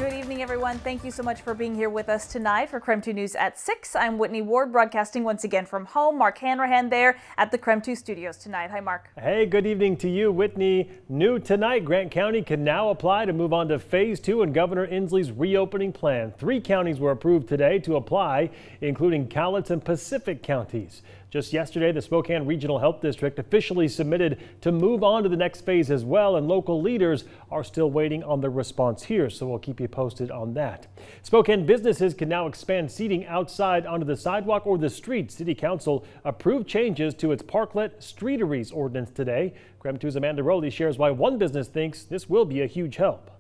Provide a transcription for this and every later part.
Good evening, everyone. Thank you so much for being here with us tonight for KREM 2 News at 6. I'm Whitney Ward, broadcasting once again from home. Mark Hanrahan there at the KREM 2 studios tonight. Hi, Mark. Hey, good evening to you, Whitney. New tonight, Grant County can now apply to move on to Phase 2 in Governor Inslee's reopening plan. 3 counties were approved today to apply, including Cowlitz and Pacific counties. Just yesterday, the Spokane Regional Health District officially submitted to move on to the next phase as well, and local leaders are still waiting on the response here, so we'll keep you posted on that. Spokane businesses can now expand seating outside onto the sidewalk or the street. City Council approved changes to its parklet streeteries ordinance today. KREM 2's Amanda Rowley shares why one business thinks this will be a huge help.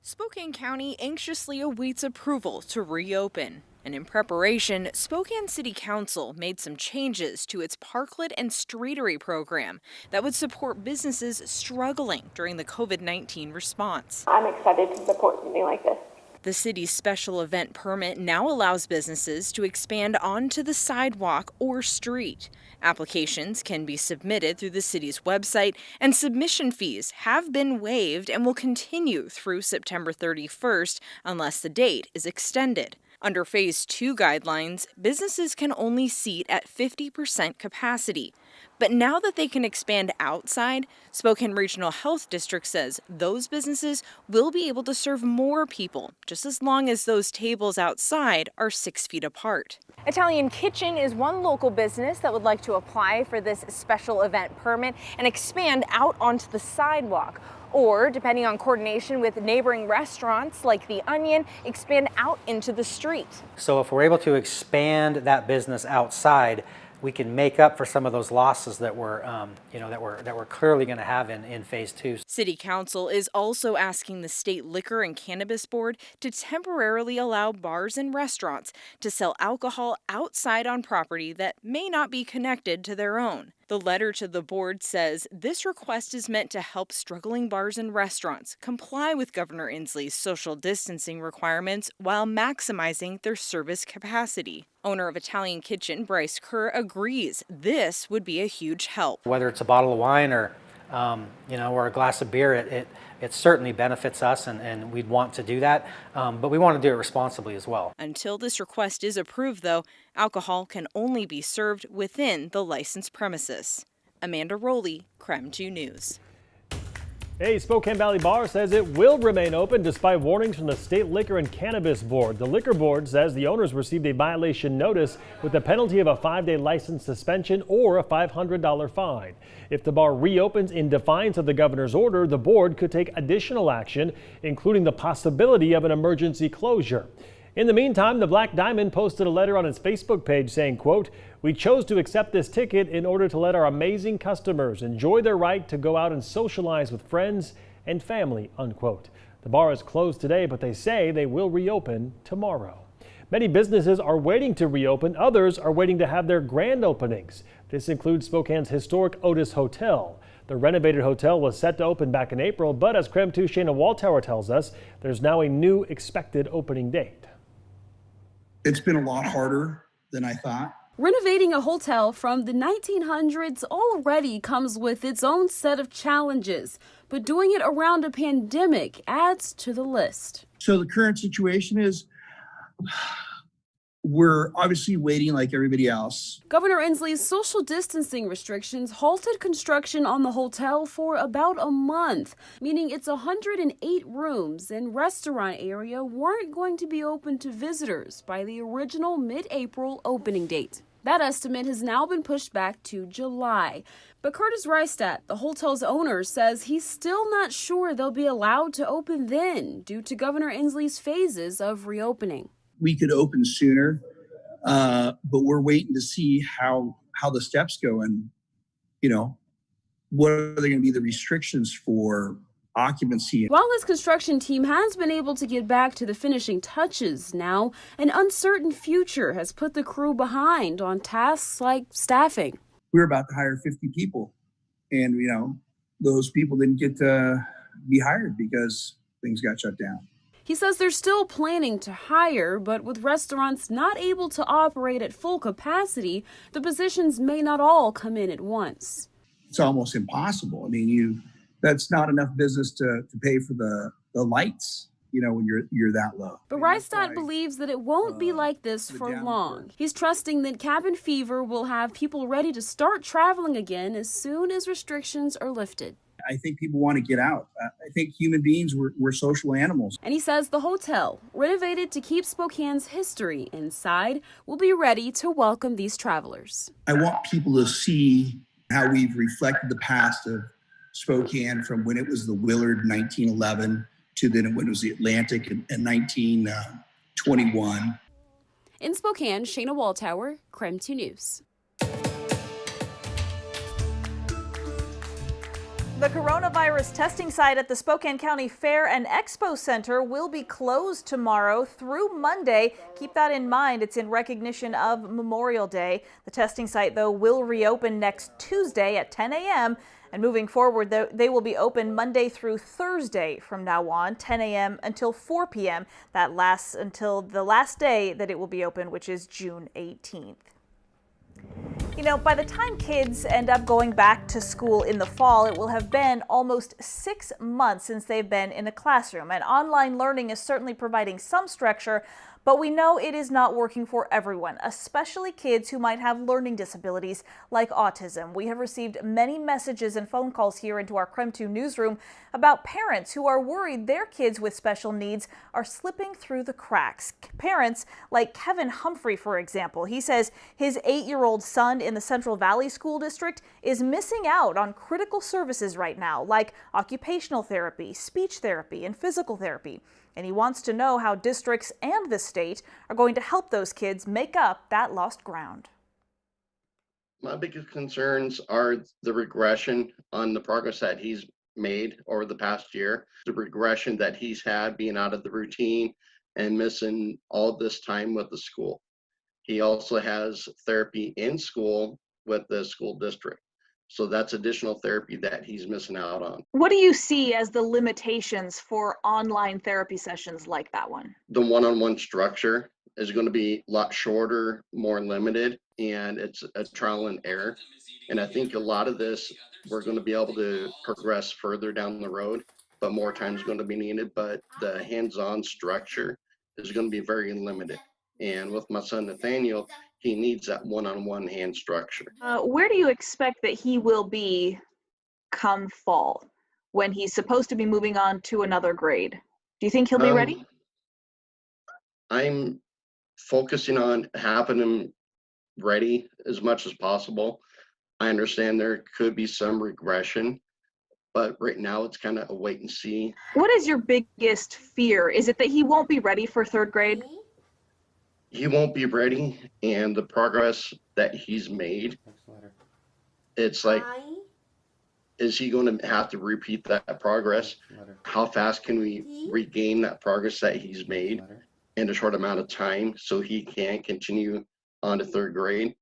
Spokane County anxiously awaits approval to reopen. And in preparation, Spokane City Council made some changes to its parklet and streetery program that would support businesses struggling during the COVID-19 response. I'm excited to support something like this. The city's special event permit now allows businesses to expand onto the sidewalk or street. Applications can be submitted through the city's website, and submission fees have been waived and will continue through September 31st unless the date is extended. Under Phase 2 guidelines, businesses can only seat at 50% capacity. But now that they can expand outside, Spokane Regional Health District says those businesses will be able to serve more people, just as long as those tables outside are 6 feet apart. Italian Kitchen is one local business that would like to apply for this special event permit and expand out onto the sidewalk. Or, depending on coordination with neighboring restaurants like The Onion, expand out into the street. So if we're able to expand that business outside, we can make up for some of those losses that we're clearly going to have in Phase 2. City Council is also asking the State Liquor and Cannabis Board to temporarily allow bars and restaurants to sell alcohol outside on property that may not be connected to their own. The letter to the board says this request is meant to help struggling bars and restaurants comply with Governor Inslee's social distancing requirements while maximizing their service capacity. Owner of Italian Kitchen, Bryce Kerr, agrees this would be a huge help. Whether it's a bottle of wine or a glass of beer, it certainly benefits us, and we'd want to do that, but we want to do it responsibly as well. Until this request is approved, though, alcohol can only be served within the licensed premises. Amanda Rowley, KREM 2 News. A Spokane Valley bar says it will remain open despite warnings from the State Liquor and Cannabis Board. The Liquor Board says the owners received a violation notice with the penalty of a 5-day license suspension or a $500 fine. If the bar reopens in defiance of the governor's order, the board could take additional action, including the possibility of an emergency closure. In the meantime, the Black Diamond posted a letter on its Facebook page saying, quote, "We chose to accept this ticket in order to let our amazing customers enjoy their right to go out and socialize with friends and family," unquote. The bar is closed today, but they say they will reopen tomorrow. Many businesses are waiting to reopen. Others are waiting to have their grand openings. This includes Spokane's historic Otis Hotel. The renovated hotel was set to open back in April, but as KREM 2's Shayna Waltower tells us, there's now a new expected opening date. It's been a lot harder than I thought. Renovating a hotel from the 1900s already comes with its own set of challenges, but doing it around a pandemic adds to the list. So the current situation is we're obviously waiting like everybody else. Governor Inslee's social distancing restrictions halted construction on the hotel for about a month, meaning its 108 rooms and restaurant area weren't going to be open to visitors by the original mid-April opening date. That estimate has now been pushed back to July. But Curtis Reistadt, the hotel's owner, says he's still not sure they'll be allowed to open then due to Governor Inslee's phases of reopening. We could open sooner, but we're waiting to see how the steps go and, what are they going to be the restrictions for occupancy. While his construction team has been able to get back to the finishing touches now, an uncertain future has put the crew behind on tasks like staffing. We were about to hire 50 people and, those people didn't get to be hired because things got shut down. He says they're still planning to hire, but with restaurants not able to operate at full capacity, the positions may not all come in at once. It's almost impossible. I mean, that's not enough business to pay for the lights, when you're that low. But Reistadt believes that it won't be like this for long. He's trusting that cabin fever will have people ready to start traveling again as soon as restrictions are lifted. I think people want to get out. I think human beings, we're social animals. And he says the hotel, renovated to keep Spokane's history inside, will be ready to welcome these travelers. I want people to see how we've reflected the past of Spokane from when it was the Willard in 1911 to then when it was the Atlantic in 1921. In Spokane, Shayna Walltower, KREM 2 News. The coronavirus testing site at the Spokane County Fair and Expo Center will be closed tomorrow through Monday. Keep that in mind. It's in recognition of Memorial Day. The testing site, though, will reopen next Tuesday at 10 a.m. And moving forward, they will be open Monday through Thursday from now on, 10 a.m. until 4 p.m. That lasts until the last day that it will be open, which is June 18th. By the time kids end up going back to school in the fall, it will have been almost 6 months since they've been in a classroom. And online learning is certainly providing some structure, but we know it is not working for everyone, especially kids who might have learning disabilities like autism. We have received many messages and phone calls here into our KREM 2 newsroom about parents who are worried their kids with special needs are slipping through the cracks. Parents like Kevin Humphrey, for example, he says his 8-year-old son in the Central Valley School District is missing out on critical services right now, like occupational therapy, speech therapy, and physical therapy. And he wants to know how districts and the state are going to help those kids make up that lost ground. My biggest concerns are the regression on the progress that he's made over the past year, the regression that he's had being out of the routine and missing all this time with the school. He also has therapy in school with the school district. So that's additional therapy that he's missing out on. What do you see as the limitations for online therapy sessions like that one? The one-on-one structure is going to be a lot shorter, more limited, and it's a trial and error. And I think a lot of this, we're going to be able to progress further down the road, but more time is going to be needed. But the hands-on structure is going to be very limited. And with my son, Nathaniel, he needs that one-on-one hand structure. Where do you expect that he will be come fall when he's supposed to be moving on to another grade? Do you think he'll be ready? I'm focusing on having him ready as much as possible. I understand there could be some regression, but right now it's kind of a wait and see. What is your biggest fear? Is it that he won't be ready for 3rd grade? He won't be ready, and the progress that he's made, it's like, is he going to have to repeat that progress? How fast can we regain that progress that he's made in a short amount of time so he can continue on to 3rd grade?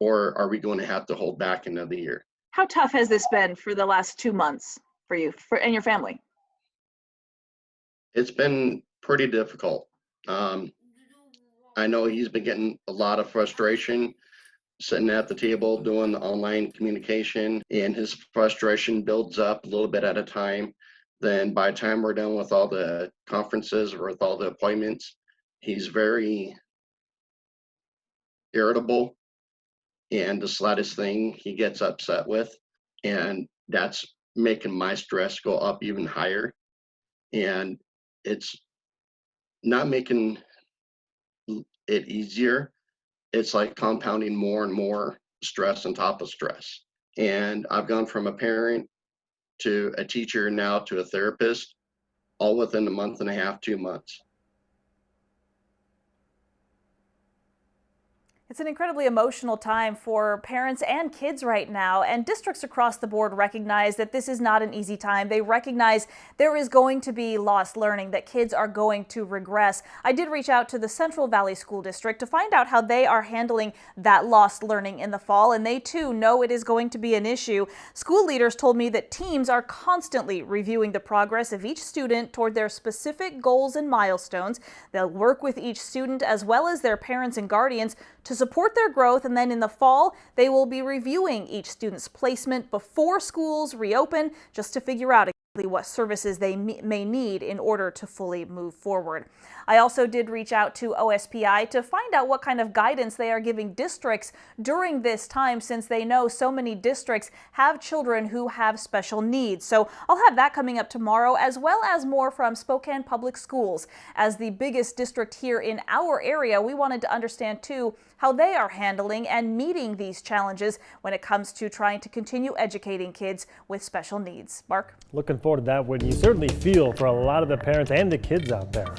Or are we going to have to hold back another year? How tough has this been for the last 2 months for you and your family? It's been pretty difficult. I know he's been getting a lot of frustration sitting at the table doing the online communication, and his frustration builds up a little bit at a time. Then by the time we're done with all the conferences or with all the appointments, he's very irritable, and the slightest thing he gets upset with, and that's making my stress go up even higher. And it's not making it easier. It's like compounding more and more stress on top of stress. And I've gone from a parent to a teacher now to a therapist, all within a month and a half, 2 months. It's an incredibly emotional time for parents and kids right now, and districts across the board recognize that this is not an easy time. They recognize there is going to be lost learning, that kids are going to regress. I did reach out to the Central Valley School District to find out how they are handling that lost learning in the fall, and they too know it is going to be an issue. School leaders told me that teams are constantly reviewing the progress of each student toward their specific goals and milestones. They'll work with each student as well as their parents and guardians to support their growth, and then in the fall, they will be reviewing each student's placement before schools reopen just to figure out what services they may need in order to fully move forward. I also did reach out to OSPI to find out what kind of guidance they are giving districts during this time, since they know so many districts have children who have special needs. So I'll have that coming up tomorrow, as well as more from Spokane Public Schools. As the biggest district here in our area, we wanted to understand too how they are handling and meeting these challenges when it comes to trying to continue educating kids with special needs. Mark? Looking forward to that one. You certainly feel for a lot of the parents and the kids out there.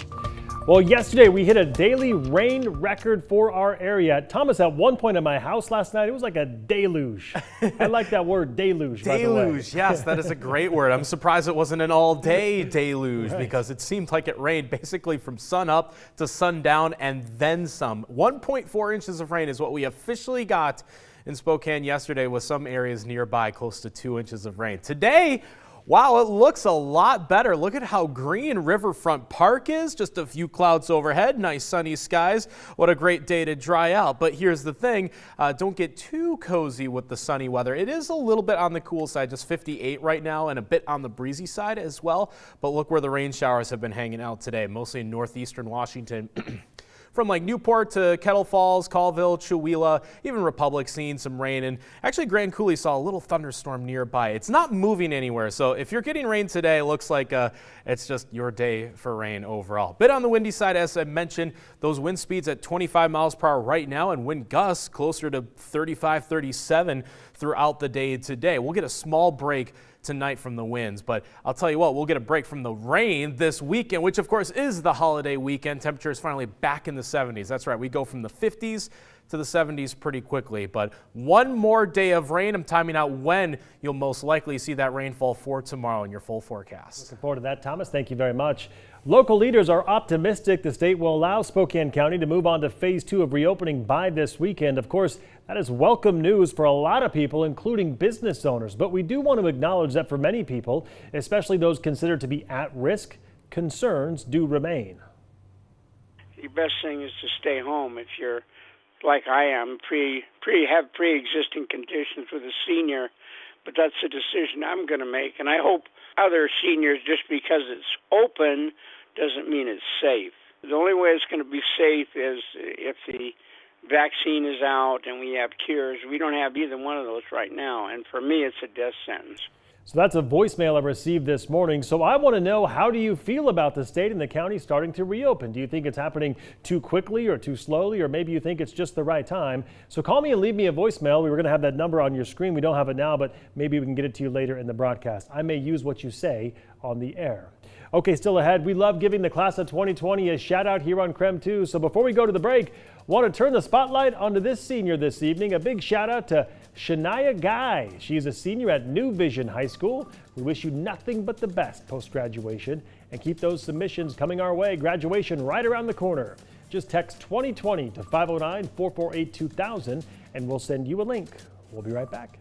Well, yesterday we hit a daily rain record for our area. Thomas, at one point in my house last night, it was like a deluge. I like that word, deluge. Deluge, yes, that is a great word. I'm surprised it wasn't an all-day deluge, Right. because it seemed like it rained basically from sun up to sundown and then some. 1.4 inches of rain is what we officially got in Spokane yesterday, with some areas nearby close to 2 inches of rain. Today, wow, it looks a lot better. Look at how green Riverfront Park is. Just a few clouds overhead, nice sunny skies. What a great day to dry out. But here's the thing, don't get too cozy with the sunny weather. It is a little bit on the cool side, just 58 right now, and a bit on the breezy side as well. But look where the rain showers have been hanging out today, mostly in northeastern Washington. From like Newport to Kettle Falls, Colville, Chewelah, even Republic seeing some rain. And actually Grand Coulee saw a little thunderstorm nearby. It's not moving anywhere. So if you're getting rain today, it looks like it's just your day for rain overall. Bit on the windy side, as I mentioned, those wind speeds at 25 miles per hour right now, and wind gusts closer to 35, 37 throughout the day today. We'll get a small break tonight from the winds, but I'll tell you what, we'll get a break from the rain this weekend, which of course is the holiday weekend. Temperature is finally back in the 70s. That's right, we go from the 50s to the 70s pretty quickly, but one more day of rain. I'm timing out when you'll most likely see that rainfall for tomorrow in your full forecast. Looking forward to that, Thomas. Thank you very much. Local leaders are optimistic the state will allow Spokane County to move on to phase 2 of reopening by this weekend. Of course, that is welcome news for a lot of people, including business owners. But we do want to acknowledge that for many people, especially those considered to be at risk, concerns do remain. The best thing is to stay home if you're like I am, have pre-existing conditions with a senior, but that's a decision I'm going to make. And I hope other seniors, just because it's open, doesn't mean it's safe. The only way it's going to be safe is if the vaccine is out and we have cures. We don't have either one of those right now. And for me, it's a death sentence. So that's a voicemail I received this morning. So I want to know, how do you feel about the state and the county starting to reopen? Do you think it's happening too quickly or too slowly, or maybe you think it's just the right time? So call me and leave me a voicemail. We were going to have that number on your screen. We don't have it now, but maybe we can get it to you later in the broadcast. I may use what you say on the air. Okay, still ahead, we love giving the class of 2020 a shout out here on KREM 2. So before we go to the break, want to turn the spotlight onto this senior this evening. A big shout out to Shania Guy. She's a senior at New Vision High School. We wish you nothing but the best post-graduation, and keep those submissions coming our way. Graduation right around the corner. Just text 2020 to 509-448-2000 and we'll send you a link. We'll be right back.